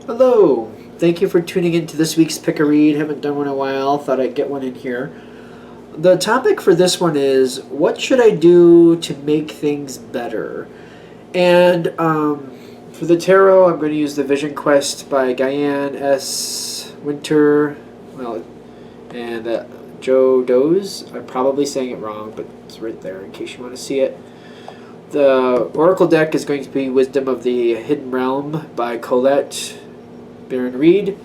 Hello! Thank you for tuning in to this week's Pick a Read. Haven't done one in a while. Thought I'd get one in here. The topic for this one is, what should I do to make things better? And for the tarot, I'm going to use the Vision Quest by Diane S. Winter, and Joe Doze. I'm probably saying it wrong, but it's right there in case you want to see it. The Oracle deck is going to be Wisdom of the Hidden Realm by Colette Baron Reed.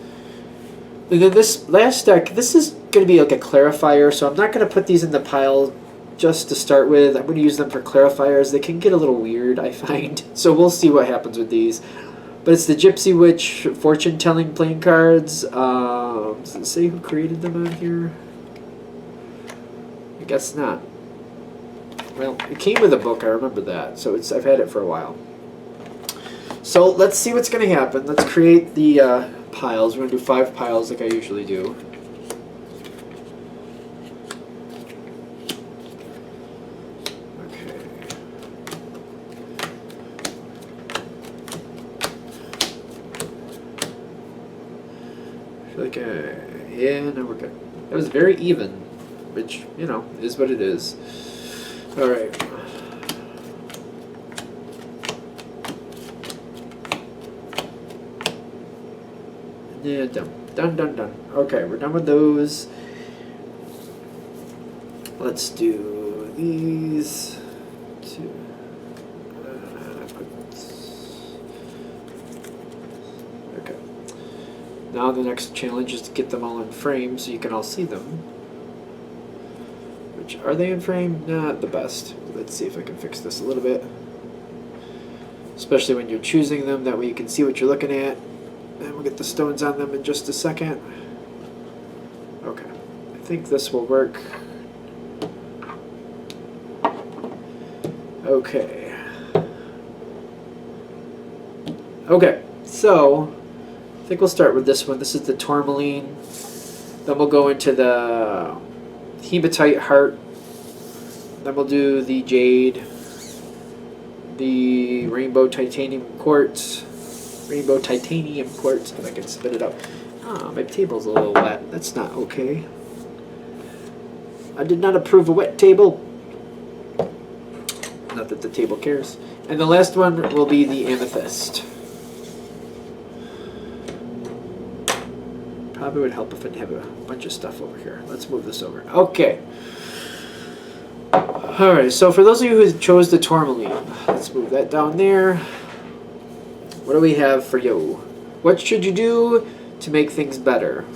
And then this last deck, this is going to be like a clarifier, so I'm not going to put these in the pile just to start with. I'm going to use them for clarifiers. They can get a little weird, I find. So we'll see what happens with these. But it's the Gypsy Witch fortune-telling playing cards. Does it say who created them on here? I guess not. Well, it came with a book, I remember that. So I've had it for a while. So let's see what's going to happen. Let's create the piles. We're going to do 5 piles like I usually do. Okay. I feel like yeah, no, we're good. It was very even, which, you know, is what it is. All right. Yeah, done. Okay, we're done with those. Let's do these two. Okay. Now the next challenge is to get them all in frame so you can all see them. Which, are they in frame? Not the best. Let's see if I can fix this a little bit. Especially when you're choosing them, that way you can see what you're looking at. And we'll get the stones on them in just a second. Okay, I think this will work. Okay. Okay, so I think we'll start with this one. This is the Tourmaline. Then we'll go into the Hematite Heart. Then we'll do the Jade, the Rainbow Titanium Quartz. Rainbow Titanium Quartz, if I can spit it out. Ah, my table's a little wet. That's not okay. I did not approve a wet table. Not that the table cares. And the last one will be the Amethyst. Probably would help if I didn't have a bunch of stuff over here. Let's move this over. Okay. Alright, so for those of you who chose the Tourmaline, let's move that down there. What do we have for you? What should you do to make things better?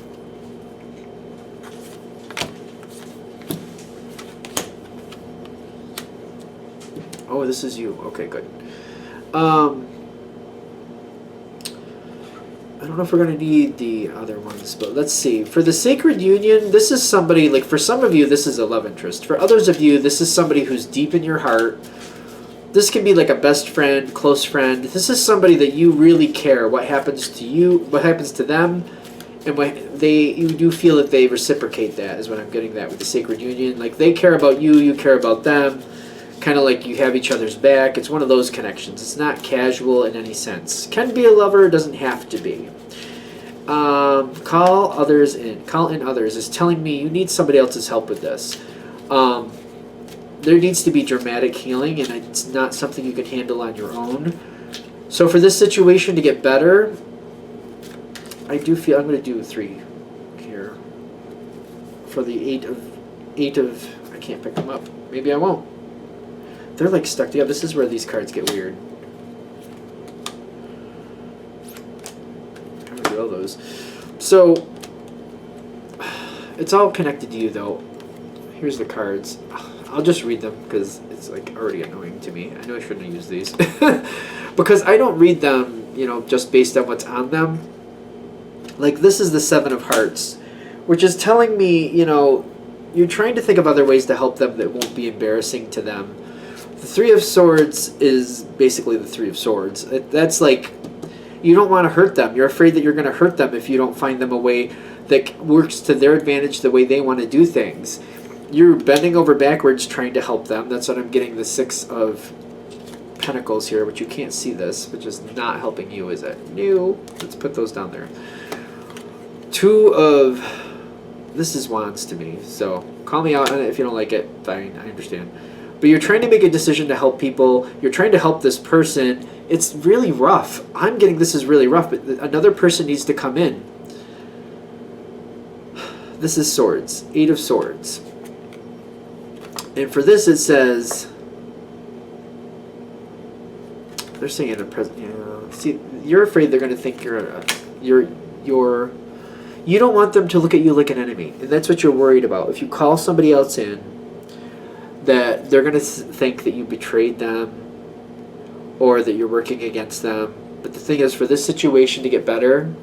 Oh, this is you. Okay, good. I don't know if we're going to need the other ones, but let's see. For the Sacred Union, this is somebody, like for some of you, this is a love interest. For others of you, this is somebody who's deep in your heart. This can be like a best friend, close friend. This is somebody that you really care what happens to you, what happens to them, and you do feel that they reciprocate that, is what I'm getting at with the Sacred Union. Like they care about you, you care about them, kind of like you have each other's back. It's one of those connections. It's not casual in any sense. Can be a lover, doesn't have to be. Call in others is telling me you need somebody else's help with this. There needs to be dramatic healing, and it's not something you can handle on your own. So for this situation to get better, I do feel I'm going to do 3 here. For the 8 of I can't pick them up. Maybe I won't. They're like stuck together. This is where these cards get weird. I'm going to do all those. So it's all connected to you, though. Here's the cards. I'll just read them because it's like already annoying to me. I know I shouldn't have used these. Because I don't read them, you know, just based on what's on them. Like this is the 7 of Hearts, which is telling me, you know, you're trying to think of other ways to help them that won't be embarrassing to them. The 3 of Swords is basically the 3 of Swords. That's like, you don't want to hurt them. You're afraid that you're going to hurt them if you don't find them a way that works to their advantage the way they want to do things. You're bending over backwards trying to help them. That's what I'm getting the 6 of Pentacles here, which you can't see this, which is not helping you, is it? No. Let's put those down there. Two of... This is Wands to me, so call me out on it if you don't like it. Fine, I understand. But you're trying to make a decision to help people. You're trying to help this person. It's really rough. I'm getting this is really rough, but another person needs to come in. This is Swords. 8 of Swords. And for this it says... They're saying in the present... see, you're afraid they're going to think you're you don't want them to look at you like an enemy. And that's what you're worried about. If you call somebody else in, that they're going to think that you betrayed them or that you're working against them. But the thing is, for this situation to get better,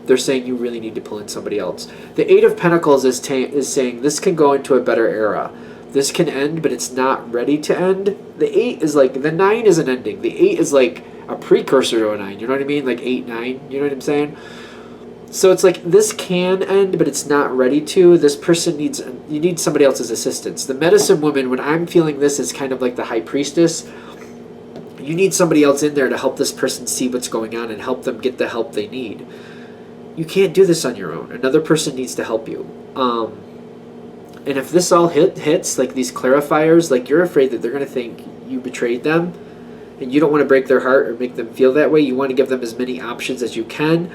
they're saying you really need to pull in somebody else. The 8 of Pentacles is saying this can go into a better era. This can end, but it's not ready to end. The 8 is like, the 9 is an ending. The 8 is like a precursor to a 9. You know what I mean? Like 8, 9. You know what I'm saying? So it's like this can end, but it's not ready to. This person you need somebody else's assistance. The Medicine Woman, when I'm feeling this, is kind of like the High Priestess. You need somebody else in there to help this person see what's going on and help them get the help they need. You can't do this on your own. Another person needs to help you. And if this all hits, like these clarifiers, like you're afraid that they're going to think you betrayed them, and you don't want to break their heart or make them feel that way. You want to give them as many options as you can.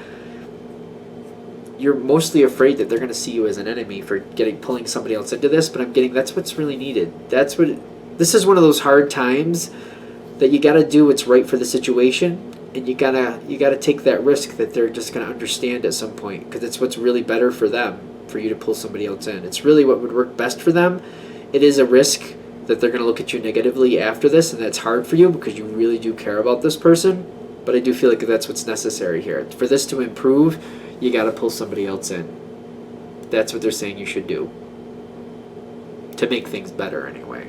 You're mostly afraid that they're going to see you as an enemy for pulling somebody else into this, but I'm getting that's what's really needed. This is one of those hard times that you got to do what's right for the situation, and you gotta take that risk that they're just going to understand at some point, because it's what's really better for them, for you to pull somebody else in. It's really what would work best for them. It is a risk that they're going to look at you negatively after this, and that's hard for you because you really do care about this person, but I do feel like that's what's necessary here. For this to improve, you got to pull somebody else in. That's what they're saying you should do. To make things better, anyway.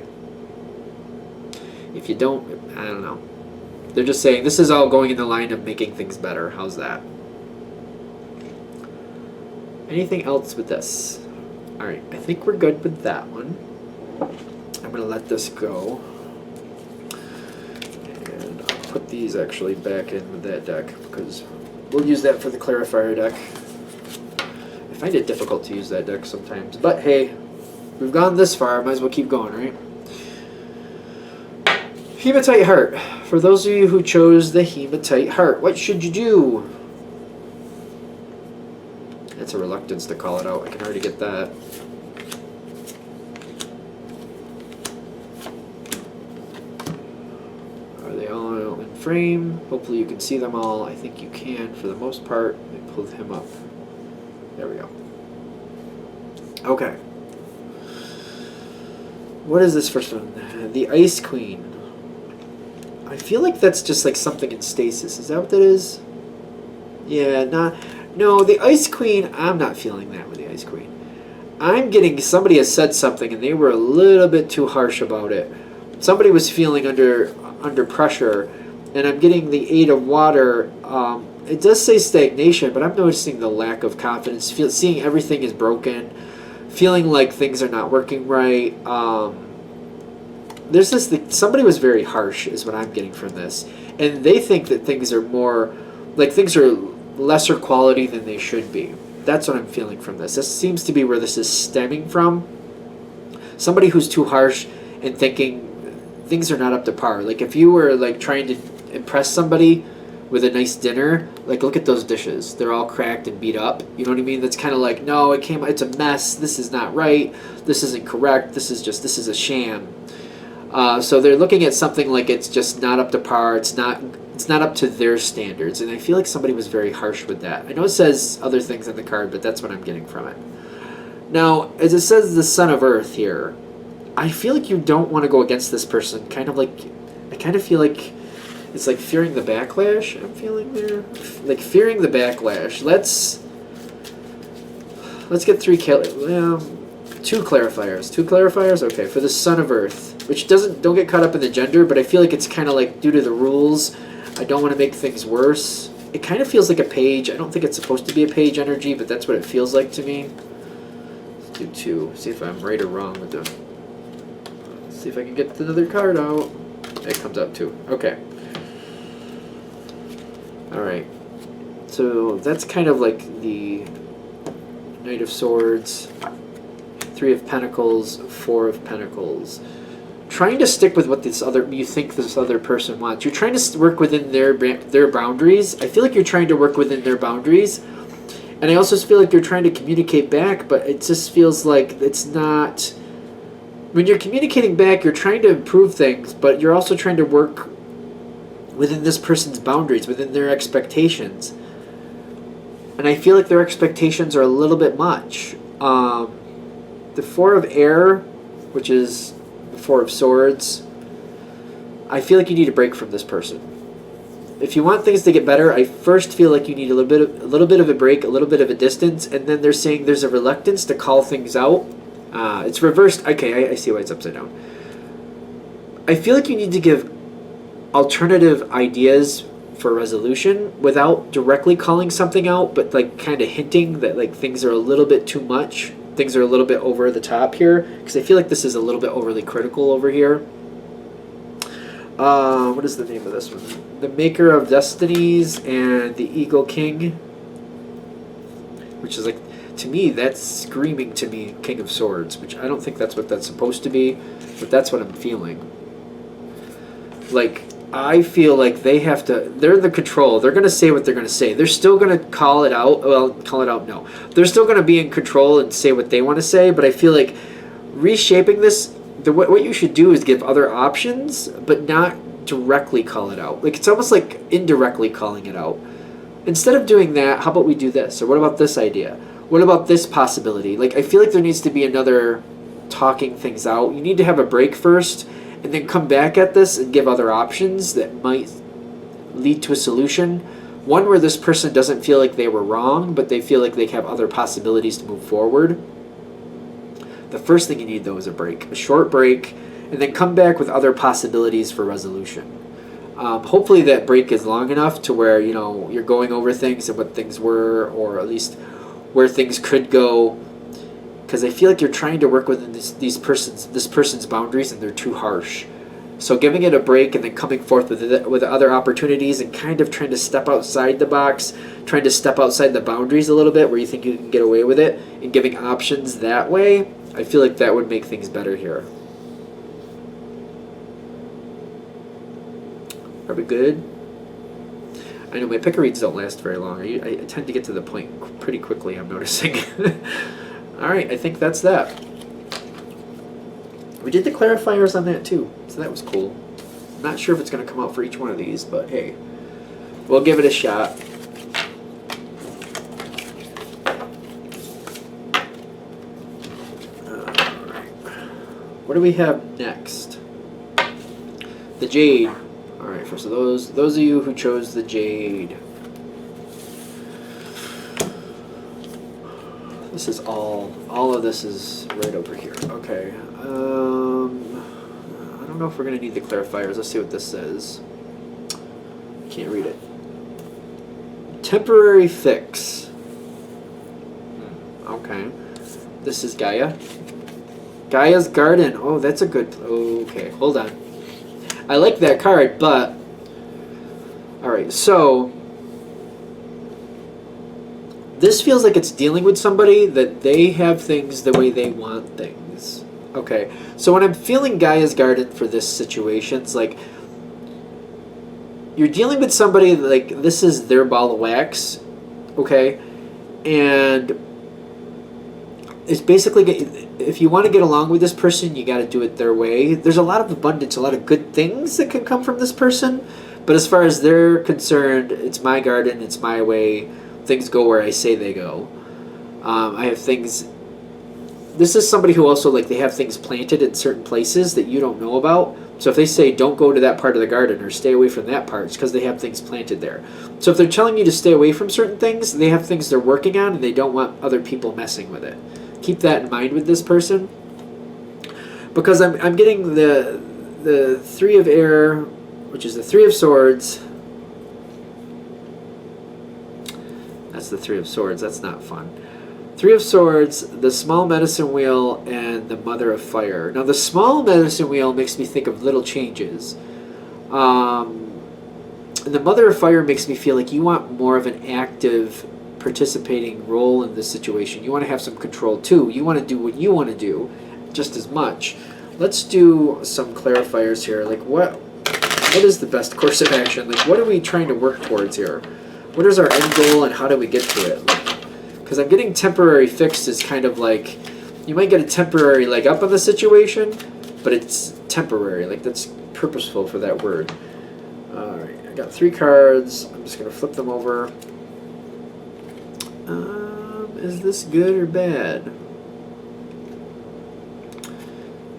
If you don't, I don't know. They're just saying this is all going in the line of making things better. How's that? Anything else with this? Alright, I think we're good with that one. I'm going to let this go. And I'll put these actually back in with that deck, because we'll use that for the clarifier deck. I find it difficult to use that deck sometimes. But hey, we've gone this far, might as well keep going, right? Hematite Heart. For those of you who chose the Hematite Heart, what should you do? It's a reluctance to call it out. I can already get that. Are they all in frame? Hopefully you can see them all. I think you can for the most part. Let me pull him up. There we go. Okay. What is this first one? The Ice Queen. I feel like that's just like something in stasis. Is that what that is? Yeah, no, the Ice Queen, I'm not feeling that with the Ice Queen. I'm getting somebody has said something and they were a little bit too harsh about it. Somebody was feeling under pressure, and I'm getting the 8 of Water. It does say stagnation, but I'm noticing the lack of confidence, seeing everything is broken, feeling like things are not working right. There's this somebody was very harsh is what I'm getting from this, and they think that things are more like things are lesser quality than they should be. That's what I'm feeling from this. This seems to be where this is stemming from. Somebody who's too harsh and thinking things are not up to par. Like if you were like trying to impress somebody with a nice dinner, like look at those dishes. They're all cracked and beat up. You know what I mean? That's kind of like, no, it's a mess. This is not right. This isn't correct. This is a sham. So they're looking at something like it's just not up to par. It's not up to their standards, and I feel like somebody was very harsh with that. I know it says other things on the card, but that's what I'm getting from it. Now, as it says the Son of Earth here, I feel like you don't want to go against this person. I kind of feel like it's like fearing the backlash. I'm feeling there, like fearing the backlash. Let's get two clarifiers. Two clarifiers. Okay, for the Son of Earth, which don't get caught up in the gender, but I feel like it's kind of like due to the rules. I don't want to make things worse. It kind of feels like a page. I don't think it's supposed to be a page energy, but that's what it feels like to me. Let's do 2. See if I'm right or wrong with them. See if I can get another card out. It comes out too. Okay. Alright. So that's kind of like the Knight of Swords, Three of Pentacles, Four of Pentacles. Trying to stick with what you think this other person wants. You're trying to work within their boundaries. I feel like you're trying to work within their boundaries. And I also feel like you're trying to communicate back, but it just feels like it's not... When you're communicating back, you're trying to improve things, but you're also trying to work within this person's boundaries, within their expectations. And I feel like their expectations are a little bit much. The Four of Air, which is the Four of Swords, I feel like you need a break from this person. If you want things to get better, I first feel like you need a little bit of a break, a little bit of a distance, and then they're saying there's a reluctance to call things out. It's reversed. Okay, I see why it's upside down. I feel like you need to give alternative ideas for resolution without directly calling something out, but like kind of hinting that like things are a little bit too much. Things are a little bit over the top here, because I feel like this is a little bit overly critical over here. What is the name of this one? The Maker of Destinies and the Eagle King, which is like, to me, that's screaming to me King of Swords, which I don't think that's what that's supposed to be, but that's what I'm feeling. Like, I feel like they have to, they're in the control. They're going to say what they're going to say. They're still going to call it out. Well, call it out, no. They're still going to be in control and say what they want to say, but I feel like reshaping this, what you should do is give other options, but not directly call it out. Like, it's almost like indirectly calling it out. Instead of doing that, how about we do this? Or what about this idea? What about this possibility? Like, I feel like there needs to be another talking things out. You need to have a break first, and then come back at this and give other options that might lead to a solution. One where this person doesn't feel like they were wrong, but they feel like they have other possibilities to move forward. The first thing you need, though, is a break. A short break, and then come back with other possibilities for resolution. Hopefully that break is long enough to where, you know, you're going over things and what things were, or at least where things could go. Because I feel like you're trying to work within this person's boundaries, and they're too harsh. So giving it a break and then coming forth with other opportunities and kind of trying to step outside the box, trying to step outside the boundaries a little bit where you think you can get away with it, and giving options that way, I feel like that would make things better here. Are we good? I know my pick reads don't last very long. I tend to get to the point pretty quickly, I'm noticing. Alright, I think that's that. We did the clarifiers on that too, so that was cool. Not sure if it's going to come out for each one of these, but hey, we'll give it a shot. Alright. What do we have next? The Jade. Alright, so those of you who chose the Jade. This is all of this is right over here. Okay. I don't know if we're going to need the clarifiers. Let's see what this says. Can't read it. Temporary fix. Okay. This is Gaia. Gaia's Garden. Oh, that's a good... Okay, hold on. I like that card, but... Alright, so... This feels like it's dealing with somebody that they have things the way they want things. Okay, so when I'm feeling Gaia's Garden for this situation, it's like you're dealing with somebody that, like, this is their ball of wax, okay? And it's basically, if you want to get along with this person, you got to do it their way. There's a lot of abundance, a lot of good things that can come from this person, but as far as they're concerned, it's my garden, it's my way. Things go where I say they go. I have things... This is somebody who also, like, they have things planted in certain places that you don't know about. So if they say, don't go to that part of the garden or stay away from that part, it's because they have things planted there. So if they're telling you to stay away from certain things, they have things they're working on and they don't want other people messing with it. Keep that in mind with this person. Because I'm getting the Three of Air, which is the Three of Swords. That's the Three of Swords. That's not fun. Three of Swords, the Small Medicine Wheel, and the Mother of Fire. Now, the Small Medicine Wheel makes me think of little changes. And the Mother of Fire makes me feel like you want more of an active, participating role in this situation. You want to have some control too. You want to do what you want to do just as much. Let's do some clarifiers here. Like what is the best course of action? Like what are we trying to work towards here? What is our end goal and how do we get to it? Because I'm getting temporary fix is kind of like, you might get a temporary leg up on the situation, but it's temporary. Like that's purposeful for that word. Alright, I got 3 cards. I'm just going to flip them over. Is this good or bad?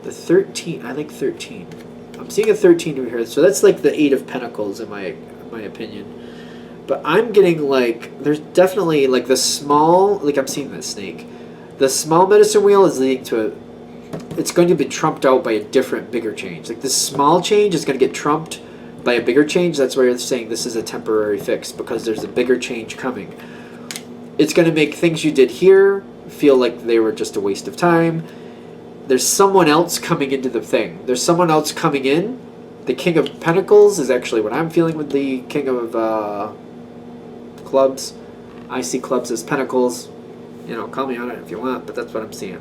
The 13. I like 13. I'm seeing a 13 over here. So that's like the 8 of Pentacles in my opinion. But I'm getting like, there's definitely like the small, like I'm seeing that snake. The small medicine wheel is leading to it's going to be trumped out by a different, bigger change. Like this small change is going to get trumped by a bigger change. That's why you're saying this is a temporary fix, because there's a bigger change coming. It's going to make things you did here feel like they were just a waste of time. There's someone else coming into the thing. There's someone else coming in. The King of Pentacles is actually what I'm feeling with the King of Clubs. I see clubs as pentacles. You know, call me on it if you want, but that's what I'm seeing.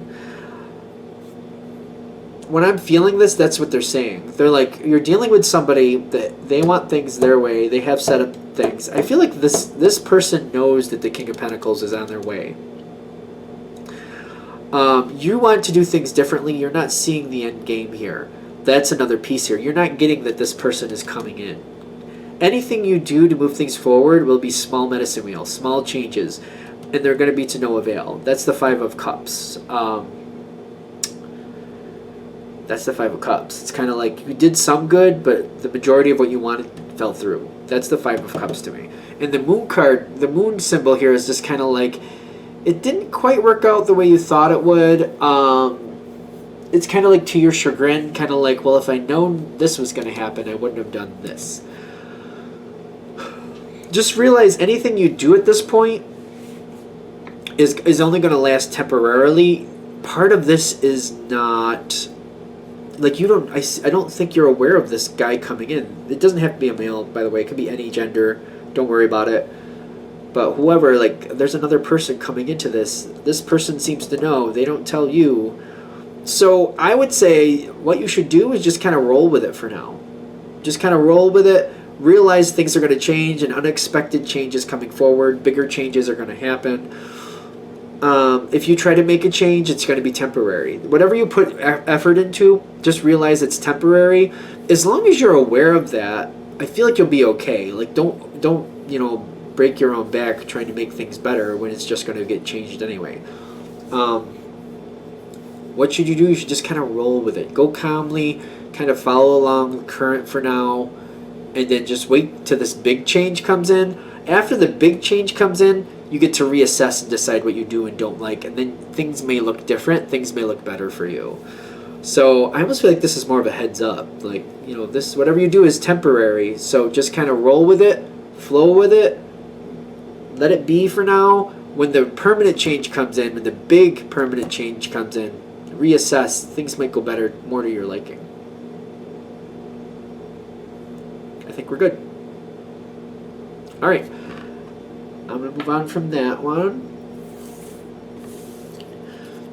When I'm feeling this, that's what they're saying. They're like, you're dealing with somebody that they want things their way. They have set up things. I feel like this person knows that the King of Pentacles is on their way. You want to do things differently. You're not seeing the end game here. That's another piece here. You're not getting that this person is coming in. Anything you do to move things forward will be small medicine wheel, small changes, and they're going to be to no avail. That's the 5 of Cups. That's the 5 of Cups. It's kind of like you did some good, but the majority of what you wanted fell through. That's the 5 of Cups to me. And the Moon card, the Moon symbol here is just kind of like, it didn't quite work out the way you thought it would. It's kind of like to your chagrin, kind of like, well, if I'd known this was going to happen, I wouldn't have done this. Just realize anything you do at this point is only going to last temporarily. Part of this is not... Like, you don't... I don't think you're aware of this guy coming in. It doesn't have to be a male, by the way. It could be any gender. Don't worry about it. But whoever, like, there's another person coming into this. This person seems to know. They don't tell you. So I would say what you should do is just kind of roll with it for now. Just kind of roll with it. Realize things are going to change and unexpected changes coming forward. Bigger changes are going to happen. If you try to make a change, it's going to be temporary. Whatever you put effort into, just realize it's temporary. As long as you're aware of that, I feel like you'll be okay. Like don't you know, break your own back trying to make things better when it's just going to get changed anyway. What should you do? You should just kind of roll with it. Go calmly, kind of follow along the current for now, and then just wait till this big change comes in. After the big change comes in, you get to reassess and decide what you do and don't like, and then things may look different, things may look better for you. So I almost feel like this is more of a heads up. Like, you know, this, whatever you do is temporary, so just kind of roll with it, flow with it, let it be for now. When the permanent change comes in, when the big permanent change comes in, reassess. Things might go better, more to your liking. I think we're good. All right. I'm going to move on from that one.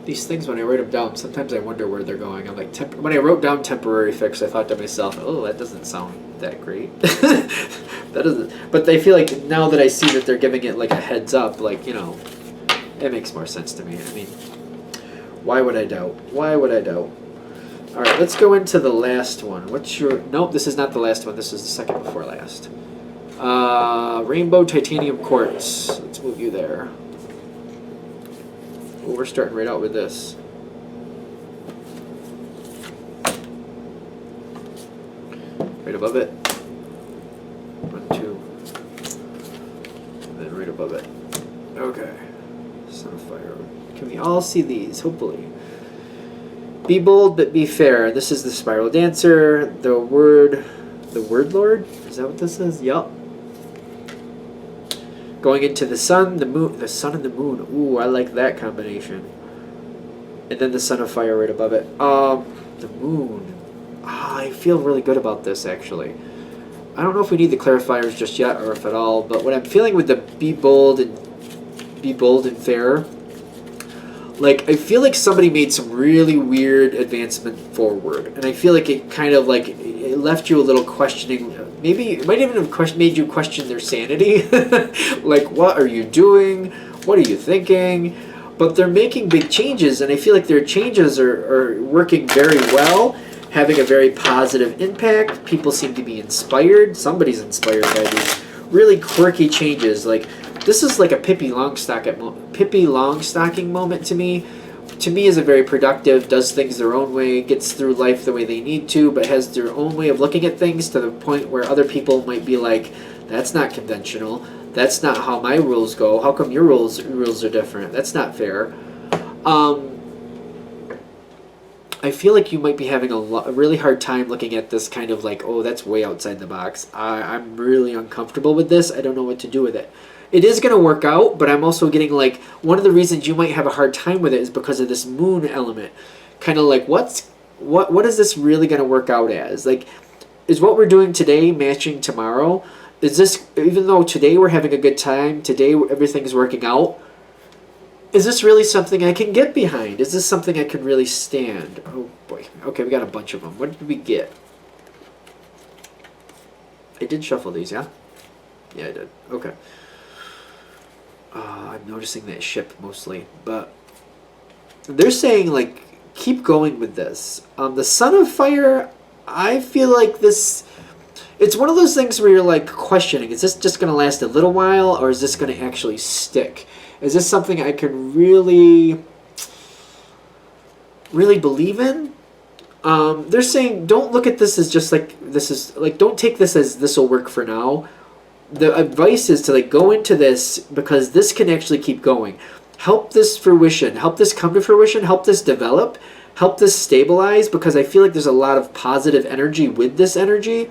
These things, when I write them down, sometimes I wonder where they're going. I'm like, when I wrote down temporary fix, I thought to myself, oh, that doesn't sound that great. That doesn't. But I feel like now that I see that they're giving it like a heads up, like, you know, it makes more sense to me. I mean, why would I doubt? Why would I doubt? All right, let's go into the last one. What's your... Nope, this is not the last one. This is the second before last. Rainbow Titanium Quartz. Let's move you there. Ooh, we're starting right out with this. Right above it. 1, 2. And then right above it. Okay. Sunfire. Can we all see these? Hopefully. Be bold, but be fair. This is the Spiral Dancer. The Word Lord? Is that what this is? Yup. Going into the sun, the moon, the sun and the moon. Ooh, I like that combination. And then the Son of Fire right above it. The moon. I feel really good about this, actually. I don't know if we need the clarifiers just yet or if at all, but what I'm feeling with the be bold and fair, like, I feel like somebody made some really weird advancement forward, and I feel like it kind of, like, it left you a little questioning. Maybe it might even have made you question their sanity. Like, what are you doing? What are you thinking? But they're making big changes, and I feel like their changes are working very well, having a very positive impact. People seem to be inspired. Somebody's inspired by these really quirky changes. Like, this is like a Pippi Longstocking moment to me. To me, is a very productive, does things their own way, gets through life the way they need to, but has their own way of looking at things to the point where other people might be like, that's not conventional. That's not how my rules go. How come your rules are different? That's not fair. I feel like you might be having a really hard time looking at this kind of like, oh, that's way outside the box. I'm really uncomfortable with this. I don't know what to do with it. It is going to work out, but I'm also getting like, one of the reasons you might have a hard time with it is because of this moon element. Kind of like, what is this really going to work out as? Like, is what we're doing today matching tomorrow? Is this, even though today we're having a good time, today everything's working out, is this really something I can get behind? Is this something I can really stand? Oh boy. Okay, we got a bunch of them. What did we get? I did shuffle these, yeah? Yeah, I did. Okay. I'm noticing that ship mostly, but they're saying, like, keep going with this. The Son of Fire, I feel like this, it's one of those things where you're like questioning, is this just going to last a little while, or is this going to actually stick? Is this something I can really believe in? They're saying, don't look at this as just like, this is, like, don't take this as this will work for now. The advice is to, like, go into this because this can actually keep going. Help this fruition. Help this come to fruition. Help this develop. Help this stabilize, because I feel like there's a lot of positive energy with this energy.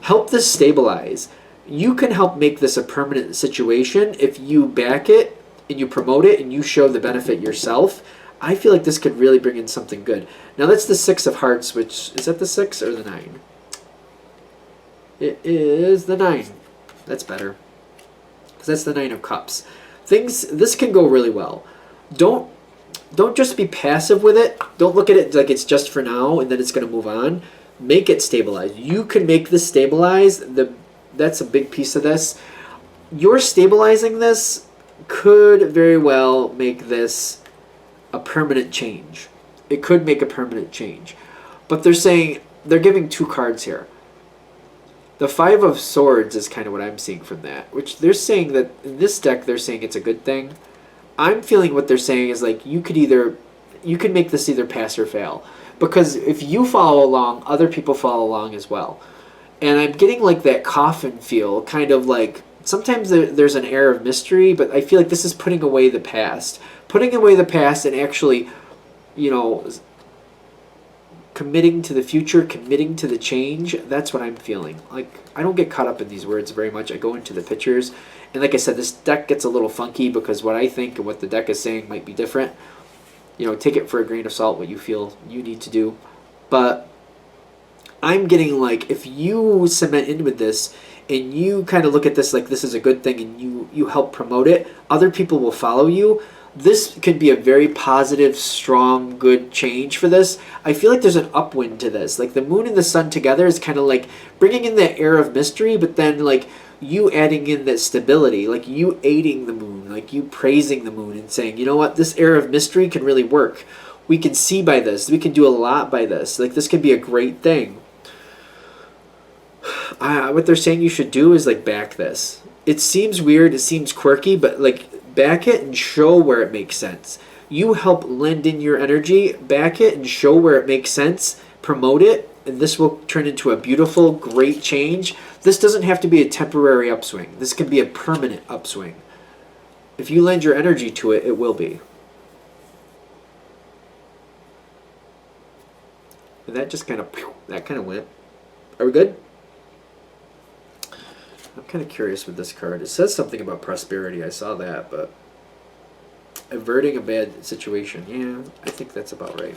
Help this stabilize. You can help make this a permanent situation if you back it and you promote it and you show the benefit yourself. I feel like this could really bring in something good. Now that's the 6 of Hearts, which, is that the 6 or the 9? It is the 9. That's better, because that's the 9 of Cups. This can go really well. Don't just be passive with it. Don't look at it like it's just for now and then it's going to move on. Make it stabilize. You can make this stabilize. That's a big piece of this. Your stabilizing this could very well make this a permanent change. It could make a permanent change. But they're saying, they're giving 2 cards here. The 5 of Swords is kind of what I'm seeing from that, which they're saying that in this deck, they're saying it's a good thing. I'm feeling what they're saying is, like, you could make this either pass or fail, because if you follow along, other people follow along as well. And I'm getting like that coffin feel, kind of like, sometimes there's an air of mystery, but I feel like this is putting away the past. Putting away the past and actually, you know, committing to the future, committing to the change. That's what I'm feeling. Like, I don't get caught up in these words very much. I go into the pictures. And like I said, this deck gets a little funky because what I think and what the deck is saying might be different. You know, take it for a grain of salt, what you feel you need to do. But I'm getting like, if you cement in with this and you kind of look at this like this is a good thing and you help promote it, other people will follow you. This could be a very positive, strong, good change for this. I feel like there's an upwind to this. Like, the moon and the sun together is kind of like bringing in that air of mystery, but then like you adding in that stability, like you aiding the moon, like you praising the moon and saying, you know what, this air of mystery can really work. We can see by this. We can do a lot by this. Like, this could be a great thing. What they're saying you should do is like back this. It seems weird. It seems quirky, but like, back it and show where it makes sense. You help lend in your energy, back it and show where it makes sense, promote it, and this will turn into a beautiful, great change. This doesn't have to be a temporary upswing. This can be a permanent upswing. If you lend your energy to it, it will be. And that just kind of went. Are we good? I'm kind of curious with this card. It says something about prosperity. I saw that, but averting a bad situation. Yeah, I think that's about right.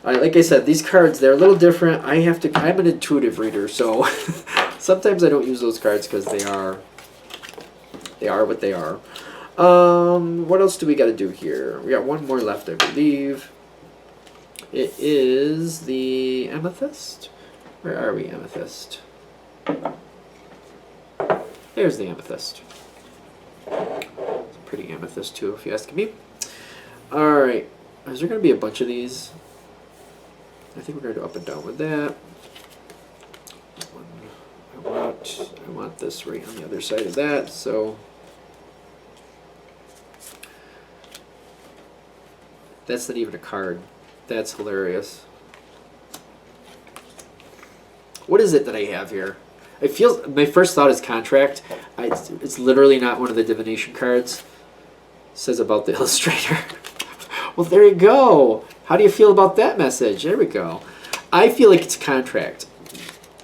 All right, like I said, these cards, they're a little different. I'm an intuitive reader, so Sometimes I don't use those cards because they are what they are. What else do we got to do here? We got one more left, I believe. It is the Amethyst. Where are we, Amethyst? There's the Amethyst. It's a pretty amethyst too, if you ask me. Alright. Is there going to be a bunch of these? I think we're going to go up and down with that. I want this right on the other side of that, so... That's not even a card. That's hilarious. What is it that I have here? It feels... My first thought is contract. It's literally not one of the divination cards. It says about the illustrator. Well, there you go. How do you feel about that message? There we go. I feel like it's a contract.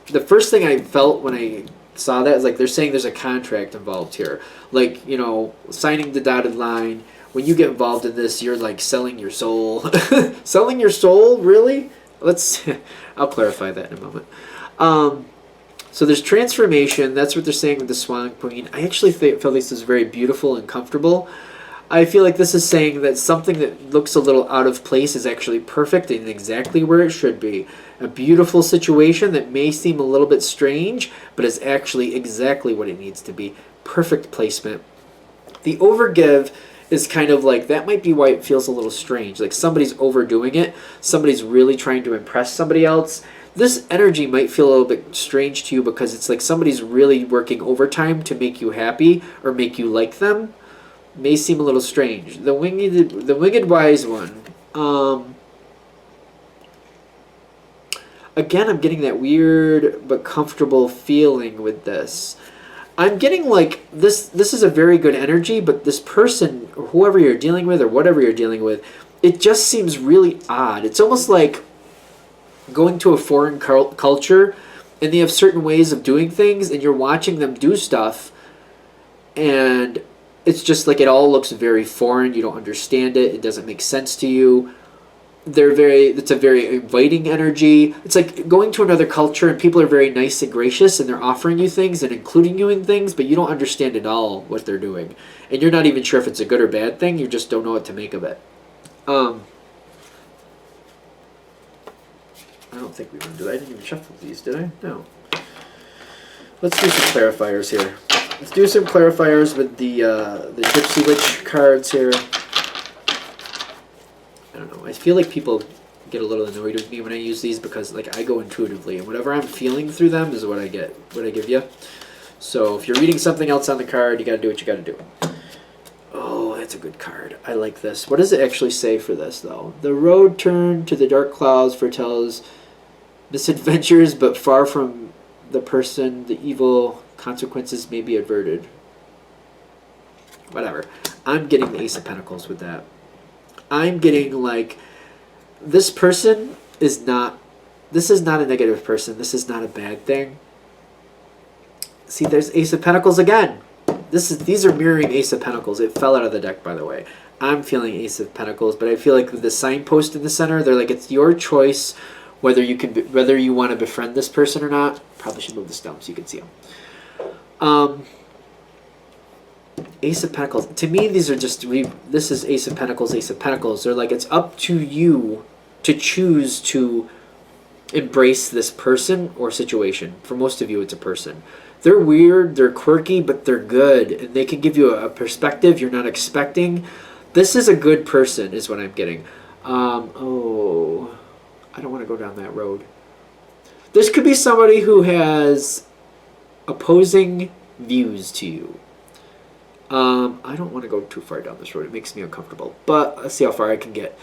The first thing I felt when I saw that is like they're saying there's a contract involved here. Like, you know, signing the dotted line. When you get involved in this, you're like selling your soul. Selling your soul? Really? I'll clarify that in a moment. So there's transformation. That's what they're saying with the Swan Queen. I actually feel this is very beautiful and comfortable. I feel like this is saying that something that looks a little out of place is actually perfect and exactly where it should be. A beautiful situation that may seem a little bit strange, but is actually exactly what it needs to be. Perfect placement. The overgive is kind of like, that might be why it feels a little strange. Like somebody's overdoing it. Somebody's really trying to impress somebody else. This energy might feel a little bit strange to you because it's like somebody's really working overtime to make you happy or make you like them. May seem a little strange. The winged wise one. Again, I'm getting that weird but comfortable feeling with this. I'm getting like this is a very good energy, but this person, or whoever you're dealing with or whatever you're dealing with, it just seems really odd. It's almost like going to a foreign culture and they have certain ways of doing things and you're watching them do stuff and it's just like it all looks very foreign. You don't understand it. It doesn't make sense to you. It's a very inviting energy. It's like going to another culture and people are very nice and gracious and they're offering you things and including you in things, but you don't understand at all what they're doing. And you're not even sure if it's a good or bad thing. You just don't know what to make of it. I don't think we want to do that. I didn't even shuffle these, did I? No. Let's do some clarifiers here. Let's do some clarifiers with the Gypsy Witch cards here. I don't know. I feel like people get a little annoyed with me when I use these because like I go intuitively and whatever I'm feeling through them is what I get, what I give you. So if you're reading something else on the card, you got to do what you got to do. Oh, that's a good card. I like this. What does it actually say for this though? The road turned to the dark clouds foretells misadventures, but far from the person, the evil consequences may be averted. Whatever. I'm getting the Ace of Pentacles with that. I'm getting like, this person is not, this is not a negative person. This is not a bad thing. See, there's Ace of Pentacles again. These are mirroring Ace of Pentacles. It fell out of the deck, by the way. I'm feeling Ace of Pentacles, but I feel like with the signpost in the center, they're like, it's your choice whether you want to befriend this person or not. Probably should move this down so you can see them. Ace of Pentacles. To me, these are just, this is Ace of Pentacles, Ace of Pentacles. They're like, it's up to you to choose to embrace this person or situation. For most of you, it's a person. They're weird, they're quirky, but they're good. And they can give you a perspective you're not expecting. This is a good person, is what I'm getting. Oh, I don't want to go down that road. This could be somebody who has opposing views to you. I don't want to go too far down this road. It makes me uncomfortable. But let's see how far I can get.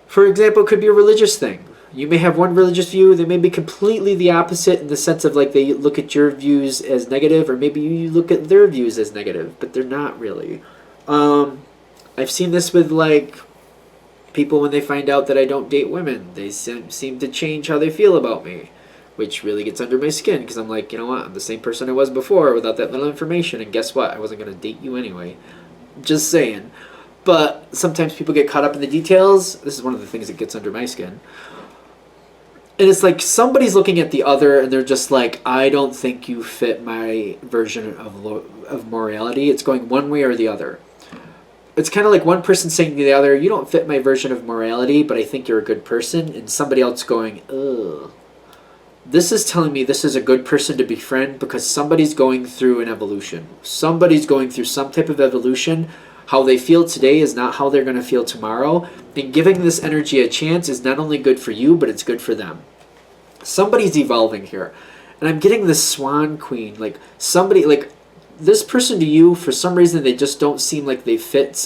For example, it could be a religious thing. You may have one religious view. They may be completely the opposite in the sense of like they look at your views as negative, or maybe you look at their views as negative, but they're not really. I've seen this with like people when they find out that I don't date women. They seem to change how they feel about me, which really gets under my skin because I'm like, you know what? I'm the same person I was before without that little information. And guess what? I wasn't going to date you anyway. Just saying. But sometimes people get caught up in the details. This is one of the things that gets under my skin. And it's like somebody's looking at the other and they're just like, I don't think you fit my version of morality. It's going one way or the other. It's kind of like one person saying to the other, you don't fit my version of morality, but I think you're a good person. And somebody else going, ugh. This is telling me this is a good person to befriend because somebody's going through an evolution. Somebody's going through some type of evolution. How they feel today is not how they're going to feel tomorrow. And giving this energy a chance is not only good for you, but it's good for them. Somebody's evolving here. And I'm getting this swan queen. Like somebody, like this person to you, for some reason, they just don't seem like they fit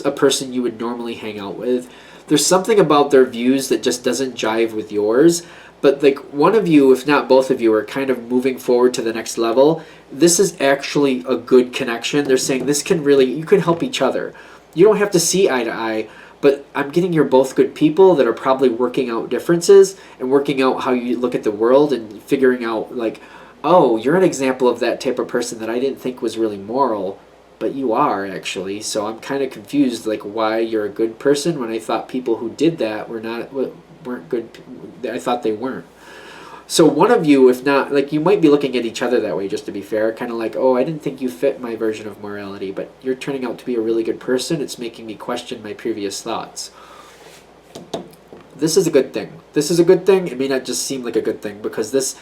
a person you would normally hang out with. There's something about their views that just doesn't jive with yours. But like one of you, if not both of you, are kind of moving forward to the next level. This is actually a good connection. They're saying this can really, you can help each other. You don't have to see eye to eye, but I'm getting you're both good people that are probably working out differences and working out how you look at the world and figuring out like, oh, you're an example of that type of person that I didn't think was really moral, but you are actually. So I'm kind of confused like why you're a good person when I thought people who did that weren't good. I thought they weren't. So one of you, if not, like you might be looking at each other that way, just to be fair, kind of like, oh, I didn't think you fit my version of morality, but you're turning out to be a really good person. It's making me question my previous thoughts. This is a good thing. This is a good thing. It may not just seem like a good thing because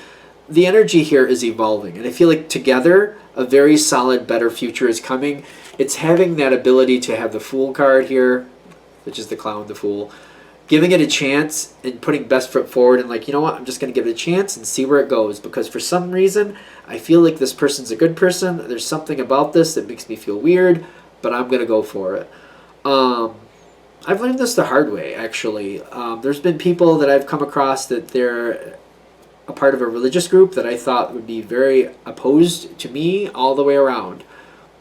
the energy here is evolving. And I feel like together, a very solid, better future is coming. It's having that ability to have the Fool card here, which is the clown, the Fool, giving it a chance and putting best foot forward and like, you know what, I'm just going to give it a chance and see where it goes because for some reason, I feel like this person's a good person. There's something about this that makes me feel weird, but I'm going to go for it. I've learned this the hard way, actually. There's been people that I've come across that they're a part of a religious group that I thought would be very opposed to me all the way around.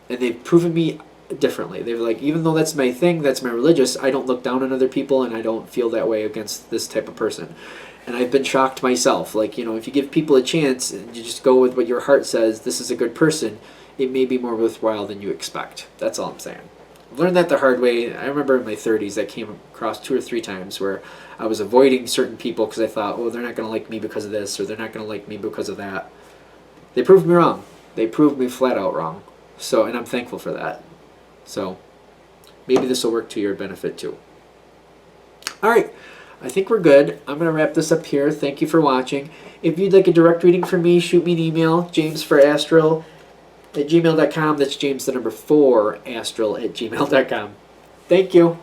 And they've proven me differently. They're like, even though that's my thing, that's my religious, I don't look down on other people and I don't feel that way against this type of person. And I've been shocked myself. Like, you know, if you give people a chance and you just go with what your heart says, this is a good person, it may be more worthwhile than you expect. That's all I'm saying. I've learned that the hard way. I remember in my 30s I came across 2 or 3 times where I was avoiding certain people because I thought, oh, they're not going to like me because of this or they're not going to like me because of that. They proved me wrong. They proved me flat out wrong. So, and I'm thankful for that. So maybe this will work to your benefit too. All right, I think we're good. I'm going to wrap this up here. Thank you for watching. If you'd like a direct reading from me, shoot me an email, jamesforastral@gmail.com. That's James the number 4 astral@gmail.com. Thank you.